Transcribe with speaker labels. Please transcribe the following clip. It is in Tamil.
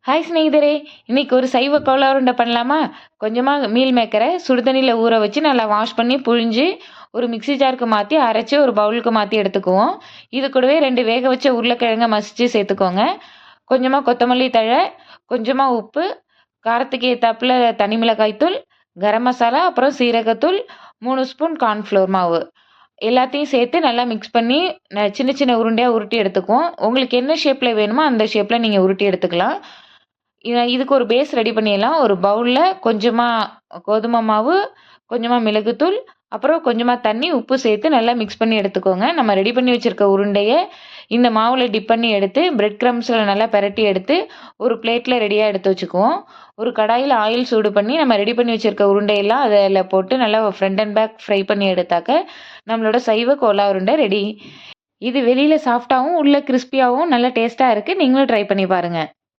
Speaker 1: ஹாய் ஸ்நேகிதரே! இன்னைக்கு ஒரு சைவ கோலா உருண்டை பண்ணலாமா? கொஞ்சமா மீல் மேக்கரை சுடுதண்ணீல ஊற வச்சு நல்லா வாஷ் பண்ணி புழிஞ்சு, ஒரு மிக்ஸி ஜாருக்கு மாத்தி அரைச்சு ஒரு பவுலுக்கு மாத்தி எடுத்துக்குவோம். இது கூடவே 2 வேக வச்ச உருளைக்கிழங்க மசிச்சு சேர்த்துக்கோங்க. கொஞ்சமா கொத்தமல்லி தழை, கொஞ்சமா உப்பு, காரத்துக்கு ஏத்தாப்புல தனி மிளகாய் தூள், கரம் மசாலா, அப்புறம் சீரகத்தூள், 3 ஸ்பூன் கார்ன்ஃப்ளவர் மாவு. எல்லாத்தையும் சேர்த்து நல்லா மிக்ஸ் பண்ணி சின்ன சின்ன உருண்டையா உருட்டி எடுத்துக்குவோம். உங்களுக்கு என்ன ஷேப்ல வேணுமோ அந்த ஷேப்ல நீங்க உருட்டி எடுத்துக்கலாம். இதுக்கு ஒரு பேஸ் ரெடி பண்ணிடலாம். ஒரு பவுல்ல கொஞ்சமா கோதுமை மாவு, கொஞ்சமா மிளகுத்தூள், அப்புறம் கொஞ்சமா தண்ணி, உப்பு சேர்த்து நல்லா மிக்ஸ் பண்ணி எடுத்துக்கோங்க. நம்ம ரெடி பண்ணி வச்சிருக்க உருண்டைய இந்த மாவுல டிப் பண்ணி எடுத்து பிரெட் கிரம்ஸ்ல நல்லா பெரட்டி எடுத்து ஒரு பிளேட்ல ரெடியா எடுத்து வச்சுக்குவோம். ஒரு கடாயில ஆயில் சூடு பண்ணி நம்ம ரெடி பண்ணி வச்சிருக்க உருண்டையெல்லாம் அதில போட்டு நல்லா ஃப்ரண்ட் அண்ட் பேக் ஃப்ரை பண்ணி எடுத்தாக்க நம்மளோட சைவ கோலா உருண்டை ரெடி. இது வெளியில சாஃப்ட்டாவும், உள்ள கிரிஸ்பியாவும் நல்ல டேஸ்ட்டா இருக்கு. நீங்களும் ட்ரை பண்ணி பாருங்க.